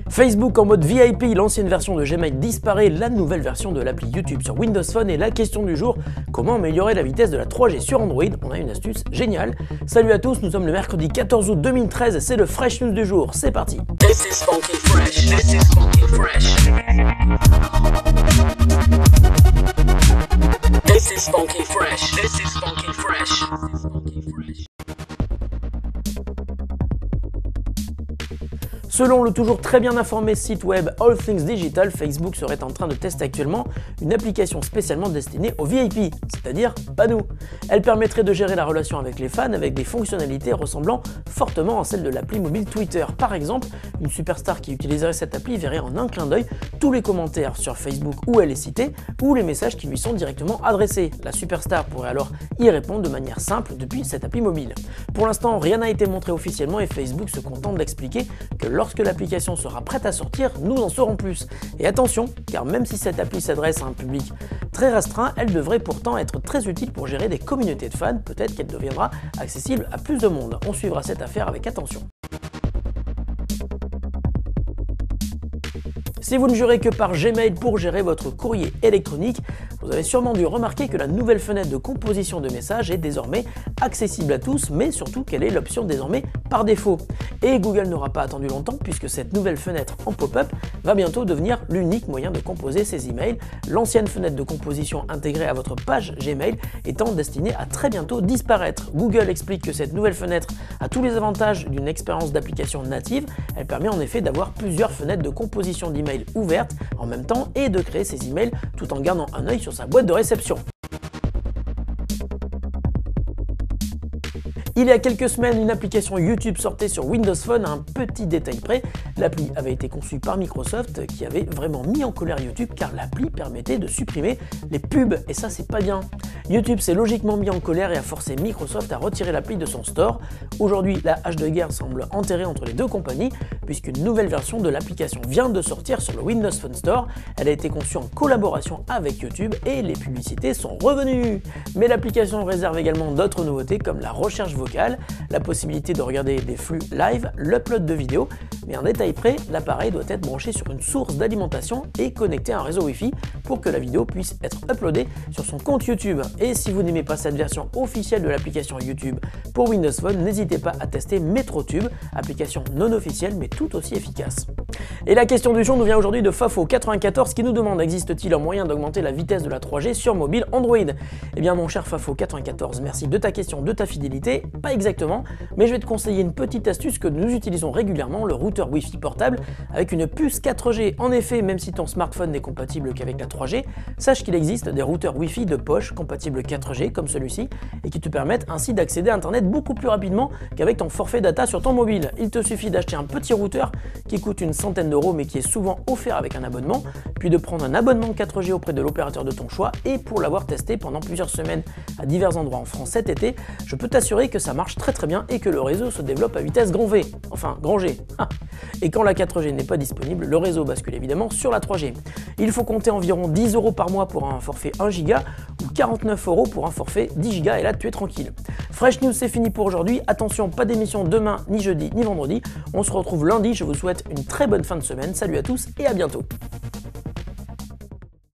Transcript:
Facebook en mode VIP, l'ancienne version de Gmail disparaît, la nouvelle version de l'appli YouTube sur Windows Phone et la question du jour, comment améliorer la vitesse de la 3G sur Android? On a une astuce géniale. Salut à tous, nous sommes le mercredi 14 août 2013, c'est le Fresh News du jour, c'est parti. This is funky fresh. This is funky fresh. This is funky fresh. This is funky fresh. Selon le toujours très bien informé site web All Things Digital, Facebook serait en train de tester actuellement une application spécialement destinée aux VIP, c'est-à-dire pas nous. Elle permettrait de gérer la relation avec les fans avec des fonctionnalités ressemblant fortement à celles de l'appli mobile Twitter. Par exemple, une superstar qui utiliserait cette appli verrait en un clin d'œil tous les commentaires sur Facebook où elle est citée ou les messages qui lui sont directement adressés. La superstar pourrait alors y répondre de manière simple depuis cette appli mobile. Pour l'instant, rien n'a été montré officiellement et Facebook se contente d'expliquer que lorsque l'application sera prête à sortir, nous en saurons plus. Et attention, car même si cette appli s'adresse à un public très restreint, elle devrait pourtant être très utile pour gérer des communautés de fans, peut-être qu'elle deviendra accessible à plus de monde. On suivra cette affaire avec attention. Si vous ne jurez que par Gmail pour gérer votre courrier électronique, vous avez sûrement dû remarquer que la nouvelle fenêtre de composition de messages est désormais accessible à tous, mais surtout qu'elle est l'option désormais par défaut. Et Google n'aura pas attendu longtemps puisque cette nouvelle fenêtre en pop-up va bientôt devenir l'unique moyen de composer ses emails, l'ancienne fenêtre de composition intégrée à votre page Gmail étant destinée à très bientôt disparaître. Google explique que cette nouvelle fenêtre a tous les avantages d'une expérience d'application native, elle permet en effet d'avoir plusieurs fenêtres de composition d'emails ouvertes en même temps et de créer ses emails tout en gardant un œil sur sa boîte de réception. Il y a quelques semaines, une application YouTube sortait sur Windows Phone à un petit détail près. L'appli avait été conçue par Microsoft qui avait vraiment mis en colère YouTube car l'appli permettait de supprimer les pubs et ça c'est pas bien. YouTube s'est logiquement mis en colère et a forcé Microsoft à retirer l'appli de son store. Aujourd'hui, la hache de guerre semble enterrée entre les deux compagnies puisqu'une nouvelle version de l'application vient de sortir sur le Windows Phone Store. Elle a été conçue en collaboration avec YouTube et les publicités sont revenues. Mais l'application réserve également d'autres nouveautés comme la recherche vocale, la possibilité de regarder des flux live, l'upload de vidéos, mais un détail près, l'appareil doit être branché sur une source d'alimentation et connecté à un réseau Wi-Fi pour que la vidéo puisse être uploadée sur son compte YouTube. Et si vous n'aimez pas cette version officielle de l'application YouTube pour Windows Phone, n'hésitez pas à tester MetroTube, application non officielle mais tout aussi efficace. Et la question du jour nous vient aujourd'hui de Fafo94 qui nous demande: existe-t-il un moyen d'augmenter la vitesse de la 3G sur mobile Android? Eh bien mon cher Fafo94, merci de ta question, de ta fidélité. Pas exactement, mais je vais te conseiller une petite astuce que nous utilisons régulièrement, le routeur Wi-Fi portable avec une puce 4G. En effet, même si ton smartphone n'est compatible qu'avec la 3G, sache qu'il existe des routeurs Wi-Fi de poche compatibles 4G comme celui-ci et qui te permettent ainsi d'accéder à Internet beaucoup plus rapidement qu'avec ton forfait data sur ton mobile. Il te suffit d'acheter un petit routeur qui coûte une centaine d'euros mais qui est souvent offert avec un abonnement, puis de prendre un abonnement 4G auprès de l'opérateur de ton choix. Et pour l'avoir testé pendant plusieurs semaines à divers endroits en France cet été, je peux t'assurer que ça marche très bien et que le réseau se développe à vitesse grand V, enfin grand G. Et quand la 4G n'est pas disponible, le réseau bascule évidemment sur la 3G. Il faut compter environ 10 € par mois pour un forfait 1 Go ou 49 € pour un forfait 10 Go et là tu es tranquille. Fresh News, c'est fini pour aujourd'hui. Attention, pas d'émission demain, ni jeudi, ni vendredi. On se retrouve lundi. Je vous souhaite une très bonne fin de semaine. Salut à tous et à bientôt.